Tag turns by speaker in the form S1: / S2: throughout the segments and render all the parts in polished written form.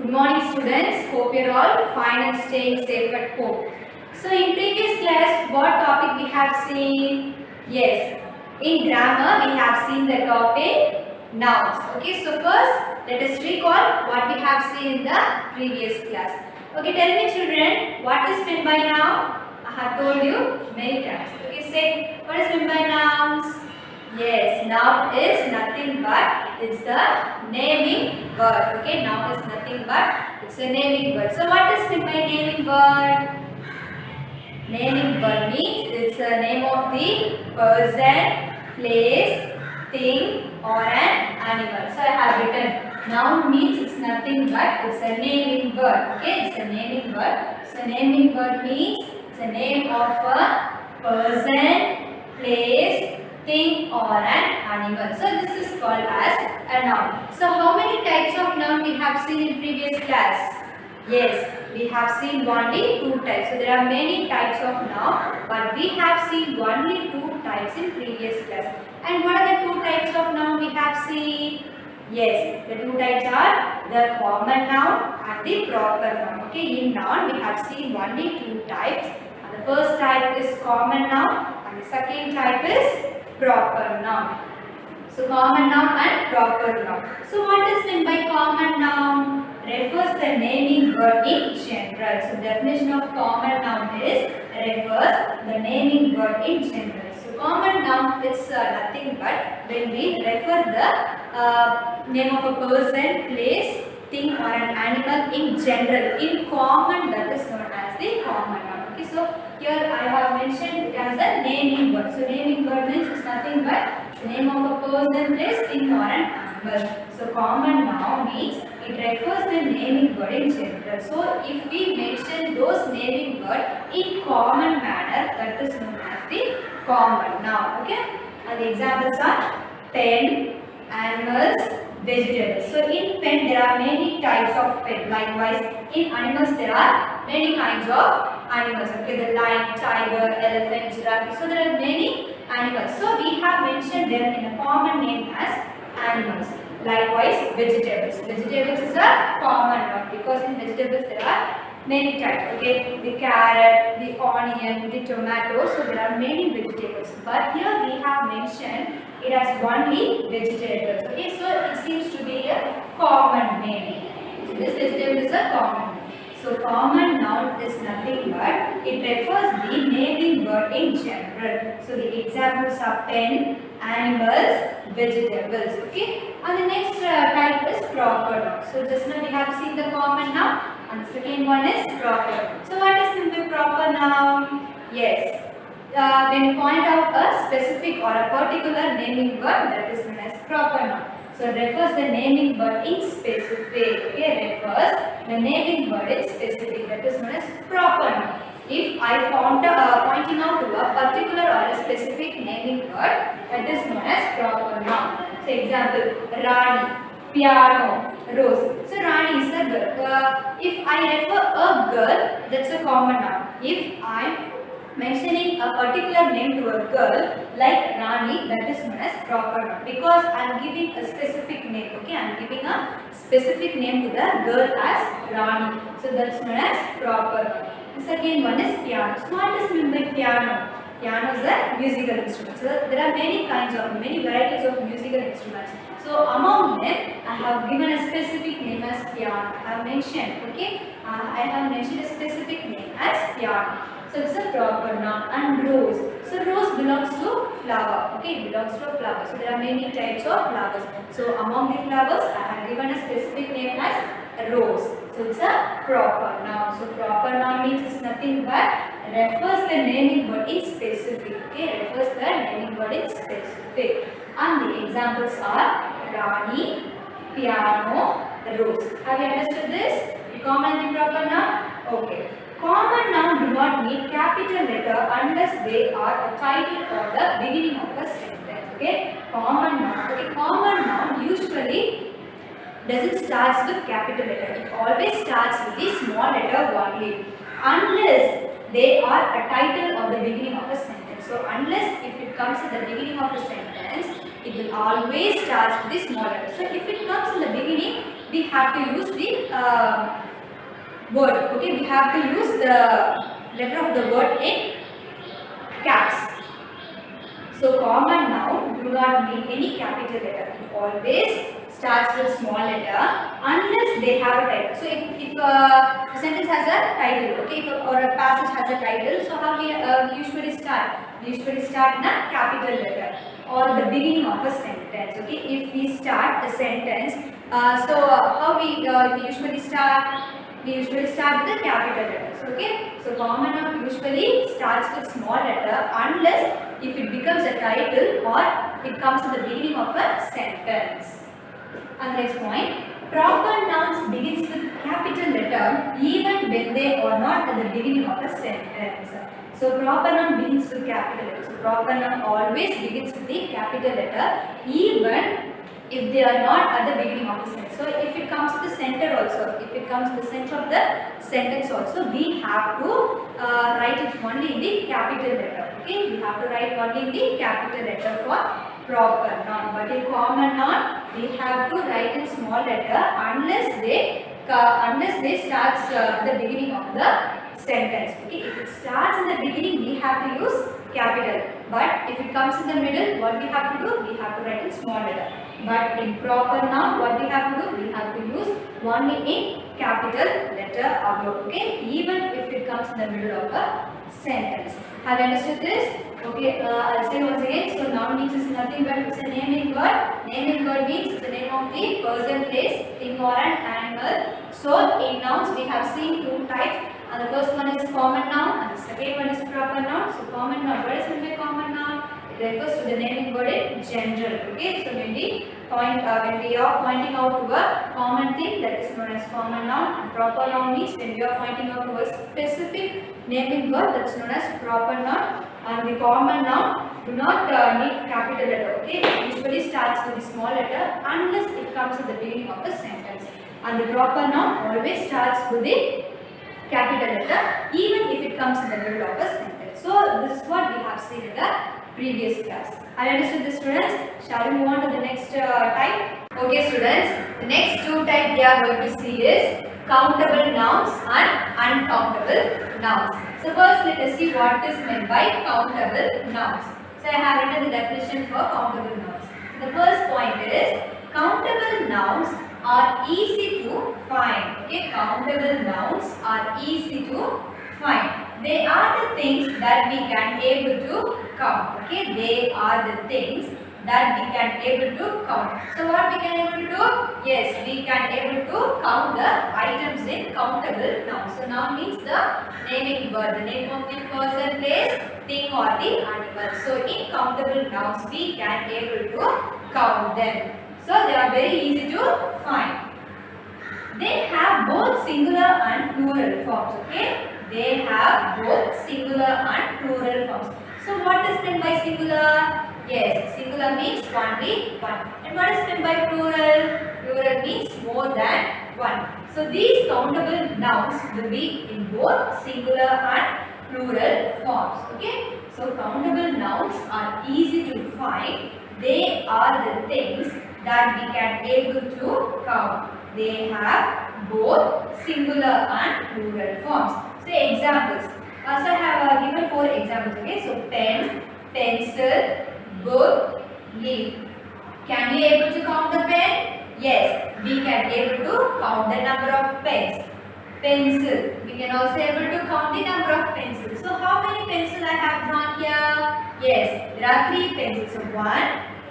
S1: Good morning students, hope you are all fine and staying safe at home. So in previous class, what topic we have seen? Yes, in grammar we have seen the topic nouns. Okay, so first let us recall what we have seen in the previous class. Okay, tell me children, what is meant by noun? I have told you many times. Okay, say what is meant by nouns? Yes, noun is nothing but it's the naming word. Okay, noun is nothing but it's a naming word. So what is meant by naming word? Naming word means it's a name of the person, place, thing or an animal. So I have written noun means it's nothing but it's a naming word. Okay, it's a naming word. So naming word means it's a name of a person, place, thing or an animal. So this is called as a noun. So how many types of noun we have seen in previous class? Yes, we have seen only two types. So there are many types of noun, but we have seen only two types in previous class. And what are the two types of noun we have seen? Yes, the two types are the common noun and the proper noun. Okay, in noun we have seen only two types. And the first type is common noun and the second type is proper noun. So common noun and proper noun. So what is meant by common noun? Refers the naming word in general. So definition of common noun is refers the naming word in general. So common noun is nothing but when we refer the name of a person, place, thing or an animal in general. In common, that is known as the common noun. Okay, so here I have mentioned it as a naming word. So naming word means it's nothing but the name of a person, place, thing or an animal. So common noun means it refers the naming word in general. So if we mention those naming word in common manner, that is known as the common noun. Okay, and the examples are pen, animals, vegetables. So in pen there are many types of pen. Likewise in animals there are many kinds of animals. Okay, the lion, tiger, elephant, giraffe. So there are many animals. So we have mentioned them in a common name as animals. Likewise vegetables. Vegetables is a common noun because in vegetables there are many types. Okay, the carrot, the onion, the tomato. So there are many vegetables. But here we have mentioned it as only vegetables. Okay, so it seems to be a common name. So this vegetable is a common name. So common noun is nothing but it refers the naming word in general. So the examples are pen, animals, vegetables. Okay, and the next type is proper noun. So just now we have seen the common noun and the second one is proper noun. So what is the proper noun? Yes. When we point out a specific or a particular naming word, that is known as proper noun. So refers the naming word in specific. Okay, refers the naming word in specific, that is known as proper noun. If I pointing out to a particular or a specific naming word, that is known as proper noun. So example, Rani, piano, rose. So Rani is a girl. If I refer a girl, that's a common noun. If I mentioning a particular name to a girl like Rani, that is known as proper noun because I am giving a specific name. Okay, I am giving a specific name to the girl as Rani. So that's known as proper noun. The second one is piano. So what is meant by piano? Piano is a musical instrument. So there are many varieties of musical instruments. So among them, I have given a specific name as piano. I have mentioned. Okay, I have mentioned a specific name as piano. So it's a proper noun. And rose. So rose belongs to flower. Okay, it belongs to a flower. So there are many types of flowers. So among the flowers, I have given a specific name as rose. So it's a proper noun. So proper noun means it's nothing but refers the naming word in specific. Okay, refers the naming word in specific. And the examples are Rani, piano, rose. Have you understood this? The common and the proper noun? Okay. Common noun do not need capital letter unless they are a title or the beginning of a sentence. Okay, common noun. Okay, common noun usually doesn't start with capital letter. It always starts with the small letter only, unless they are a title or the beginning of a sentence. So unless if it comes at the beginning of a sentence, it will always start with the small letter. So if it comes in the beginning, we have to use the word. Okay, we have to use the letter of the word in caps. So common noun do not need any capital letter. It always starts with small letter unless they have a title. So if a sentence has a title, okay, or a passage has a title, so how we usually start? We usually start in a capital letter or the beginning of a sentence. Okay, if we start a sentence, how we usually start? We usually start with the capital letters. Okay, so common noun usually starts with small letter unless if it becomes a title or it comes at the beginning of a sentence. And next point, proper nouns begins with capital letter even when they are not at the beginning of a sentence. So proper noun begins with capital letter. So proper noun always begins with the capital letter even if they are not at the beginning of the sentence. So if it comes to the center also, if it comes to the center of the sentence also, we have to write it only in the capital letter. Okay, we have to write only in the capital letter for proper noun. But in common noun, we have to write in small letter unless they starts at the beginning of the sentence. Okay, if it starts in the beginning, we have to use capital. But if it comes in the middle, what we have to do? We have to write in small letter. But in proper noun, what we have to do? We have to use only in capital letter above. Okay, even if it comes in the middle of a sentence. Have you understood this? Okay, I'll say once again. So noun means is nothing but it's a naming word. Naming word means it's the name of the person, place, thing or an animal. So in nouns we have seen two types. And the first one is common noun and the second one is proper noun. So common noun, what is meant by common noun? It refers to the naming word in general. Okay, so when we are pointing out to a common thing, that is known as common noun. And proper noun means when we are pointing out to a specific naming word, that's known as proper noun. And the common noun do not need capital letter. Okay, it usually starts with the small letter unless it comes at the beginning of the sentence. And the proper noun always starts with the capital letter even if it comes in the middle of a sentence. So this is what we have seen in the previous class. Have you understood this, students? Shall we move on to the next type? Okay, students, the next two types we are going to see is countable nouns and uncountable nouns. So first let us see what is meant by countable nouns. So I have written the definition for countable nouns. The first point is countable nouns are easy to find. Okay, countable nouns are easy to find. They are the things that we can able to count. Okay, they are the things that we can able to count. So what we can able to do? Yes, we can able to count the items in countable nouns. So noun means the naming word, the name of the person, place, thing or the animal. So in countable nouns we can able to count them. So they are very easy to find. They have both singular and plural forms. Okay, they have both singular and plural forms. So what is meant by singular? Yes, singular means only one. And what is meant by plural? Plural means more than one. So these countable nouns will be in both singular and plural forms. Okay, so countable nouns are easy to find. They are the things that we can able to count. They have both singular and plural forms. So examples. So I have given 4 examples. Okay, so pen, pencil, book, leaf. Can we able to count the pen? Yes, we can able to count the number of pens. Pencil, we can also able to count the number of pencils. So how many pencils I have drawn here? Yes, there are 3 pencils. So 1,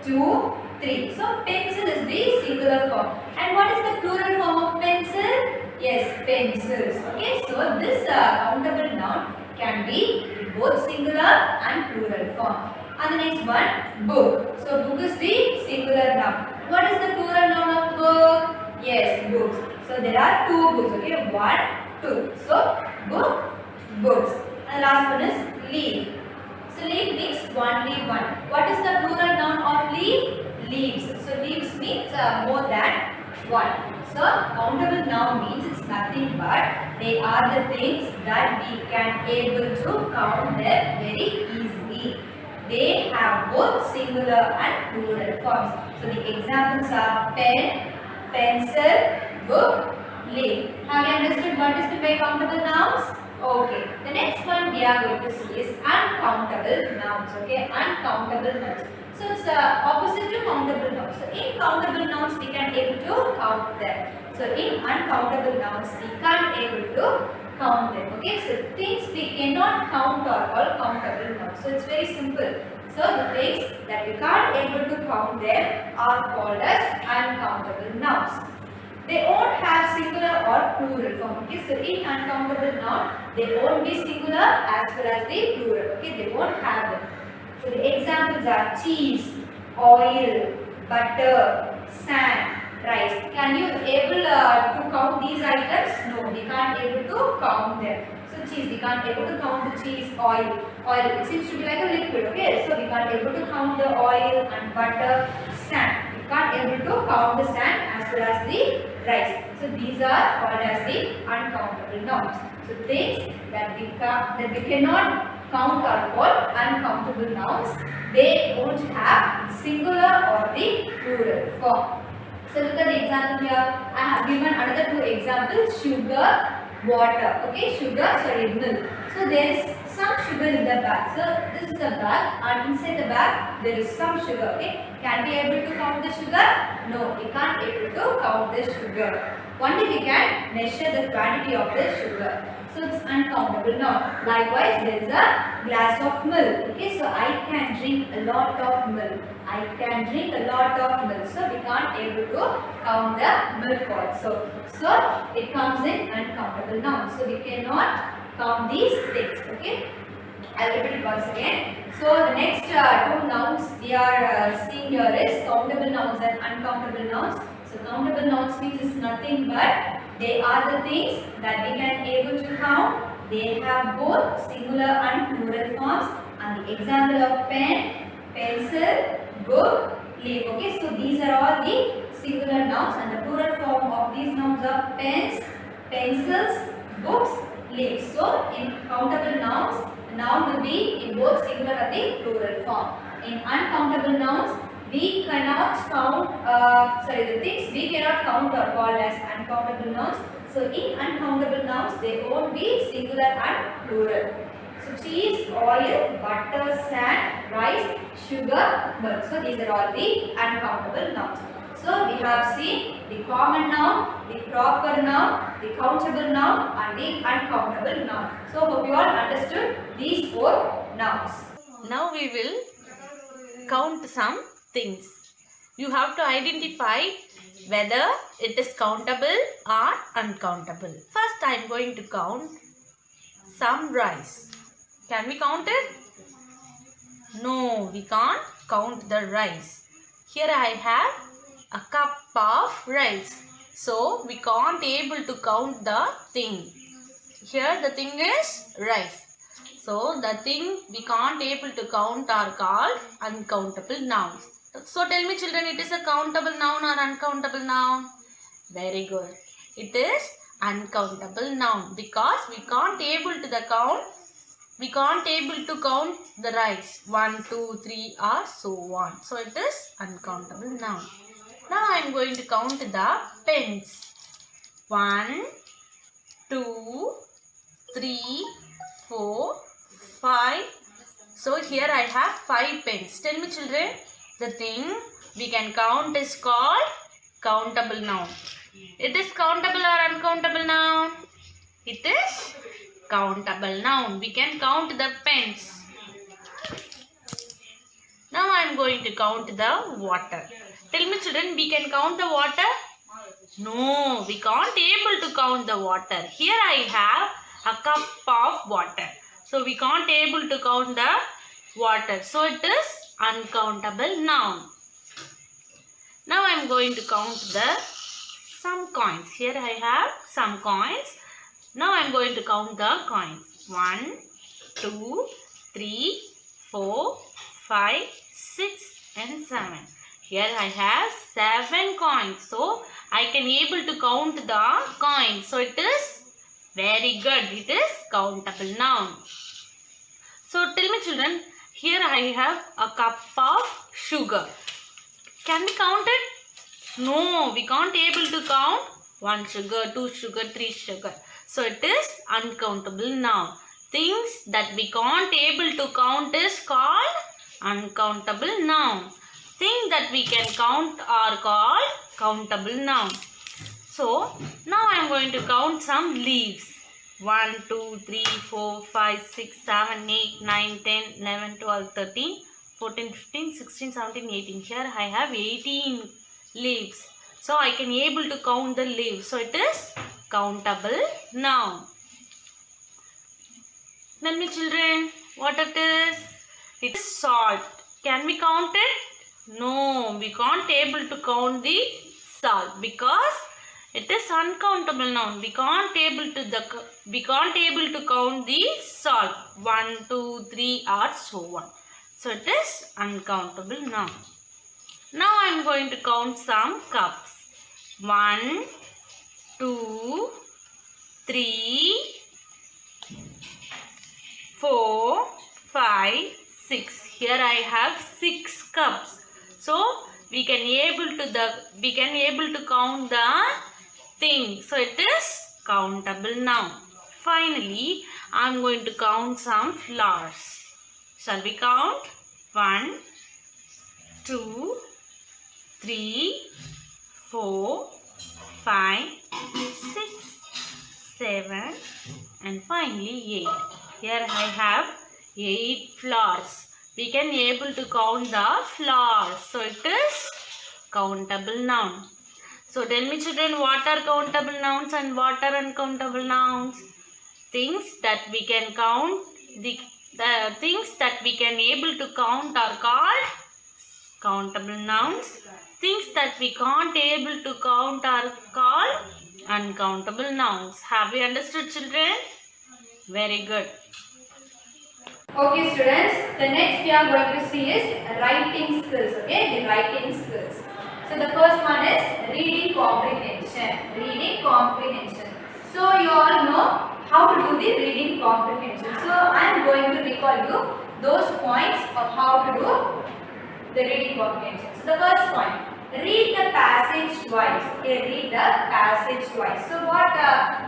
S1: 2, 3. So pencil is the singular form. And what is the plural form of pencil? Yes, pencils. Okay, so this countable noun can be both singular and plural form. And the next one, book. So book is the singular noun. What is the plural noun of book? Yes, books. So there are 2 books. Okay, 1, 2. So book, books. And the last one is leaf. So leaf means only one. What is the plural noun of leaf? Leaves. So leaves means more than one. So countable noun means it's nothing but they are the things that we can able to count them very easily. They have both singular and plural forms. So the examples are pen, pencil, book, leaf. Have you understood what is meant by countable nouns? Okay. The next one we are going to see is uncountable nouns. Okay, uncountable nouns. So it's opposite to countable nouns. So in countable nouns we can able to count them. So in uncountable nouns we can't able to count them. Okay, so things we cannot count are all countable nouns. So it's very simple. So the things that we can't able to count them are called as uncountable nouns. They won't have singular or plural form. Okay, so in uncountable noun they won't be singular as well as the plural. Okay, they won't have them. So the examples are cheese, oil, butter, sand, rice. Can you able to count these items? No, we can't able to count them. So cheese, we can't able to count the cheese, oil. Oil, it seems to be like a liquid. Okay, so we can't able to count the oil and butter, sand. We can't able to count the sand as well as the rice. So these are called as the uncountable nouns. So things that we cannot count are called uncountable nouns. They won't have singular or the plural form. So look at the example here. I have given another two examples: sugar, water. Okay, milk. So there is some sugar in the bag. So this is a bag, and inside the bag there is some sugar. Okay, can we able to count the sugar? No, we can't able to count the sugar. Only we can measure the quantity of the sugar. So it's uncountable now. Likewise, there is a glass of milk. Okay, so I can drink a lot of milk. I can drink a lot of milk. So we can't able to count the milk also. So it comes in uncountable nouns. So we cannot count these things. Okay, I'll repeat it once again. So the next two nouns we are seeing here is countable nouns and uncountable nouns. So countable nouns means is nothing but they are the things that we can able to count. They have both singular and plural forms. And the example of pen, pencil, book, leaf. Okay, so these are all the singular nouns, and the plural form of these nouns are pens, pencils, books, leaves. So in countable nouns, the noun will be in both singular and the plural form. In uncountable nouns, we cannot count, the things we cannot count are called as uncountable nouns. So in uncountable nouns, they won't be singular and plural. So cheese, oil, butter, sand, rice, sugar, milk. So these are all the uncountable nouns. So we have seen the common noun, the proper noun, the countable noun and the uncountable noun. So hope you all understood these four nouns.
S2: Now we will count some things. You have to identify whether it is countable or uncountable. First I am going to count some rice. Can we count it? No, we can't count the rice. Here I have a cup of rice. So we can't able to count the thing. Here the thing is rice. So the thing we can't able to count are called uncountable nouns. So tell me children, it is a countable noun or uncountable noun? Very good. It is uncountable noun because we can't able to count the rice. 1, 2, 3 or so on. So it is uncountable noun. Now I am going to count the pens. 1, 2, 3, 4, 5. So here I have 5 pens. Tell me children, the thing we can count is called countable noun. It is countable or uncountable noun? It is countable noun. We can count the pens. Now I am going to count the water. Tell me children, we can count the water? No, we can't able to count the water. Here I have a cup of water. So we can't able to count the water. So it is uncountable noun. Now I am going to count some coins. Here I have some coins. Now I am going to count the coins. 1, 2, 3, 4, 5, 6 and 7. Here I have 7 coins. So I can able to count the coins. So it is very good. It is countable noun. So tell me children, here I have a cup of sugar. Can we count it? No, we can't able to count 1 sugar, 2 sugar, 3 sugar. So it is uncountable noun. Things that we can't able to count is called uncountable noun. Things that we can count are called countable noun. So now I am going to count some leaves. 1, 2, 3, 4, 5, 6, 7, 8, 9, 10, 11, 12, 13, 14, 15, 16, 17, 18. Here I have 18 leaves. So I can able to count the leaves. So it is countable noun. Tell me children, what it is? It is salt. Can we count it? No, we can't able to count the salt because it is uncountable noun. We can't able to count the salt. 1, 2, 3 or so on. So it is uncountable noun. Now I am going to count some cups. 1, 2, 3, 4, 5, 6. Here I have 6 cups. So we can able to count the thing. So it is countable noun. Finally, I am going to count some flowers. Shall we count? 1, 2, 3, 4, 5, 6, 7 and finally 8. Here I have 8 flowers. We can able to count the flowers. So it is countable noun. So tell me children, what are countable nouns and what are uncountable nouns? Things that we can count, the things that we can able to count are called countable nouns. Things that we can't able to count are called uncountable nouns. Have you understood children? Very good.
S1: Okay students, the next we are going to see is writing skills. Okay, the writing skills. So the first one is reading comprehension. Reading comprehension. So you all know how to do the reading comprehension. So I am going to recall you those points of how to do the reading comprehension. So the first point, read the passage twice. Okay, read the passage twice. So what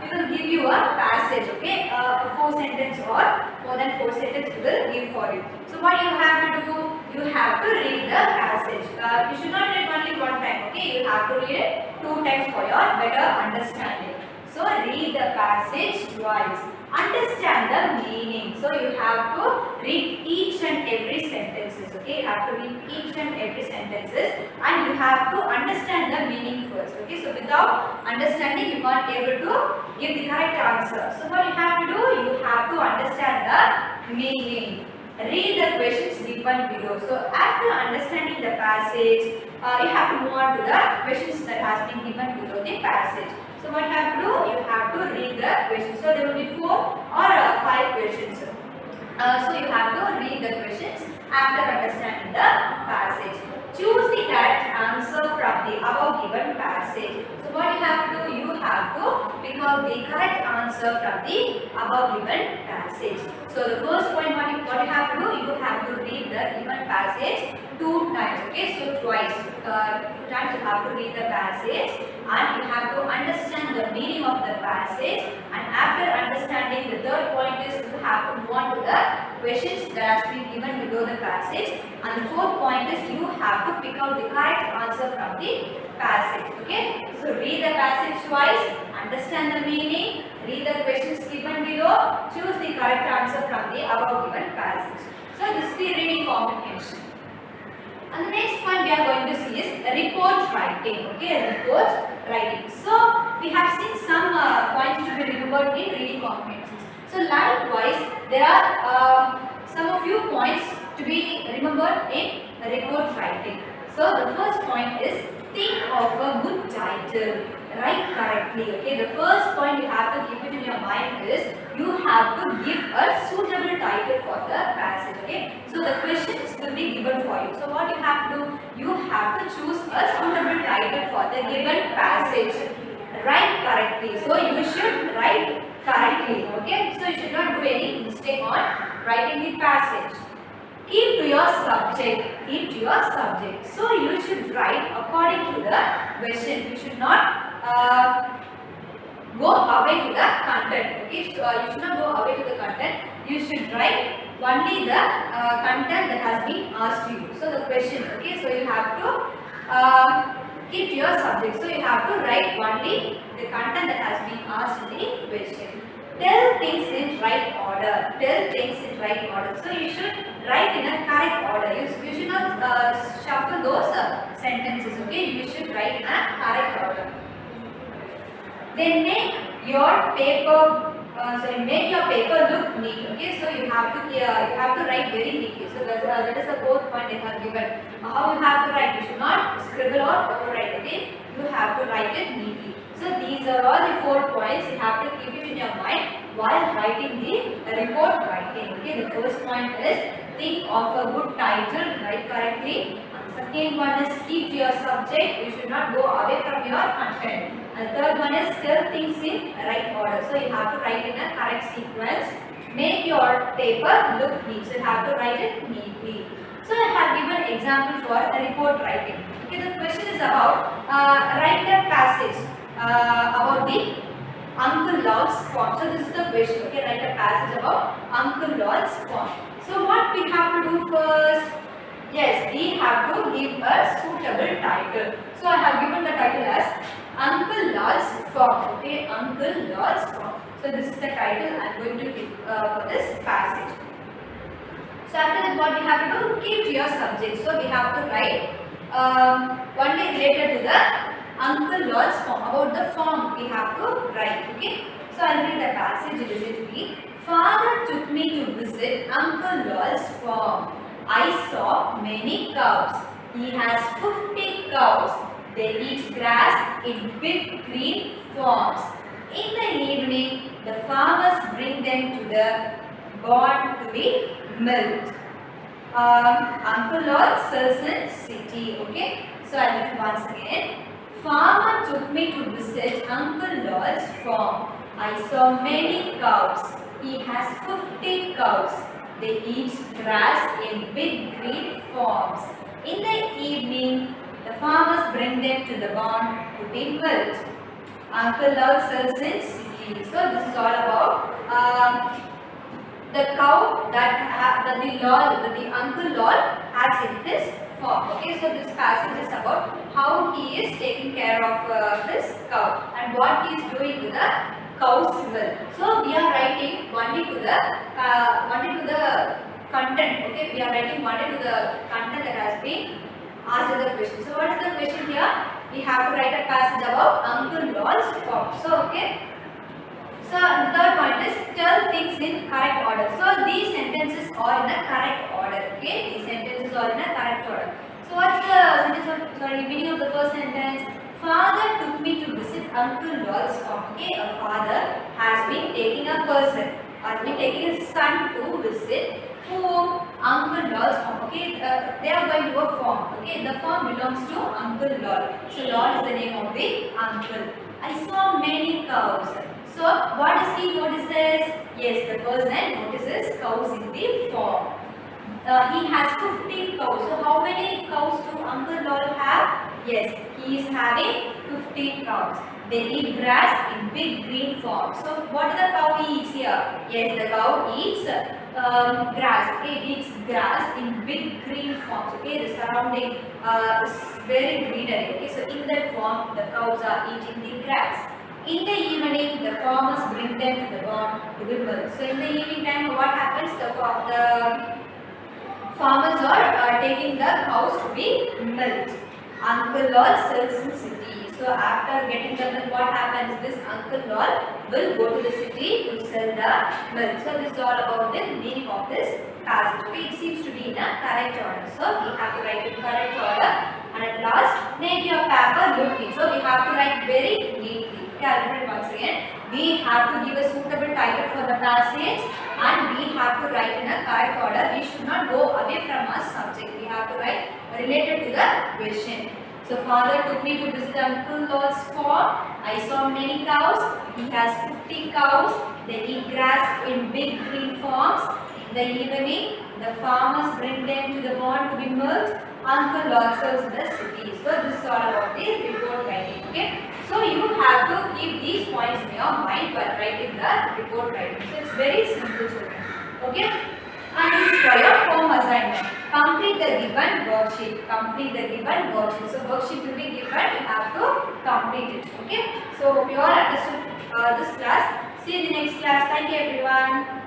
S1: we will give you a passage. Okay, a 4 sentence or more than 4 sentences we will give for you. So what you have to do? You have to read the passage. You should not read only one time. Okay, you have to read it 2 times for your better understanding. So read the passage twice. Understand the meaning. So you have to read each and every sentences. Okay, you have to read each and every sentences and you have to understand the meaning first. Okay, so without understanding you can't able to give the correct answer. So what you have to do? You have to understand the meaning. Read the questions given below. So after understanding the passage, you have to move on to the questions that has been given below the passage. So what you have to do? You have to read the questions. So there will be 4 or 5 questions. So you have to read the questions after understanding the passage. Choose the correct answer from the above given passage. So what you have to do? You have to pick out the correct answer from the above given passage. So the first point, what you have to do? You have to read the given passage 2 times. Okay, so twice. 2 times you have to read the passage and you have to understand the meaning of the passage. And after understanding, the third point is you have to move on to the questions that has been given below the passage. And the fourth point is you have to pick out the correct answer from the passage. Okay, so read the passage twice, understand the meaning, read the questions given below, choose the correct answer from the above given passage. So this is the reading comprehension. And the next one we are going to see is report writing. Okay, report writing. So we have seen some points to be remembered in reading comprehension. So likewise, there are some of few points to be remembered in report writing. So the first point is think of a good title. Write correctly. Okay, the first point you have to keep it in your mind is you have to give a suitable title for the passage. Okay, so the questions will be given for you. So what you have to do? You have to choose a suitable title for the given passage. Write correctly. So you should write correctly. Okay, so you should not do any mistake on writing the passage. Keep to your subject. Keep to your subject. So you should write according to the question. You should not go away to the content. Okay, so you should not go away to the content. You should write only the content that has been asked to you. So the question. Okay, so you have to keep to your subject. So you have to write only the content that has been asked in the question. Tell things in right order. Tell things in right order. So you should write in a correct order. You should not shuffle those sentences. Okay, you should write in a correct order. Then make your paper. Make your paper look neat. Okay, so you have to write very neatly. So that is the fourth point they have given. How you have to write? You should not scribble or overwrite. Okay, you have to write it neatly. So these are all the 4 points. You have to keep it in your mind while writing the report writing. Okay, the first point is think of a good title, write correctly. And second one is keep to your subject. You should not go away from your content. And third one is tell things in right order. So you have to write in a correct sequence. Make your paper look neat. So you have to write it neatly. So I have given example for a report writing. Okay, the question is about write a passage about the Uncle Lord's farm. So this is the question. Okay, write a passage about Uncle Lord's farm. So what we have to do first? Yes, we have to give a suitable title. So I have given the title as Uncle Lord's farm. Okay, Uncle Lord's farm. So this is the title I am going to give for this passage. So after that, what we have to do? Keep to your subject. So we have to write only related to the Uncle Lord's farm. About the farm we have to write. Okay. So I'll read the passage. Listen to me. Father took me to visit Uncle Lord's farm. I saw many cows. He has 50 cows. They eat grass in big green farms. In the evening, the farmers bring them to the barn to be milked. Uncle Lord sells in city. Okay. So I'll read once again. Farmer took me to visit Uncle Lord's farm. I saw many cows. He has 50 cows. They eat grass in big green farms. In the evening, the farmers bring them to the barn to be milked. Uncle Lord sells in city. So this is all about the cow that the Uncle Lord has in his farm. Okay, so this passage is about how he is taking care of this cow and what he is doing to the cow's milk. So we are writing only to the content. Okay, we are writing only to the content that has been asked in the question. So what is the question here? We have to write a passage about Uncle Lord's farm. So okay. So the third point is tell things in correct order. So these sentences are in a correct order. Okay, these sentences are in a correct order. So what's the sentence? Meaning of the first sentence. Father took me to visit Uncle Lord's farm. Okay, a father has been taking a person, has been taking his son to visit whom? Uncle Lord's farm. Okay, they are going to a farm. Okay, the farm belongs to Uncle Lord. So Lord is the name of the uncle. I saw many cows. So what does he notices? Yes, the person notices cows in the farm. He has 50 cows. So how many cows do Uncle Lord have? Yes, he is having 50 cows. They eat grass in big green farms. So what does the cow eats here? Yes, the cow eats grass. Okay, it eats grass in big green farms. Okay, the surrounding is very greenery. Okay, so in that farm, the cows are eating the grass. In the evening, the farmers bring them to the barn to be milked. So in the evening time, what happens? The farmers are taking the cows to be milked. Uncle Lord sells in city. So after getting the milk, what happens? This Uncle Lord will go to the city to sell the milk. So this is all about the meaning of this passage. Okay, it seems to be in a correct order. So we have to write in correct order. And at last, make your paper look neat. So we have to write very neatly. Okay, I'll repeat once again. We have to give a suitable title for the passage and we have to write in a correct order. We should not go away from our subject. We have to write related to the question. So father took me to visit Uncle Lord's farm. I saw many cows. He has 50 cows. They eat grass in big green farms. In the evening, the farmers bring them to the barn to be milked. uncle also in the city. So this is all about the report writing. Okay. So you have to keep these points in your mind while writing the report writing. So it's very simple, children. Okay. And this is for your home assignment. Complete the given worksheet. Complete the given worksheet. So worksheet will be given. You have to complete it. Okay. So hope you all understood this class. See you in the next class. Thank you everyone.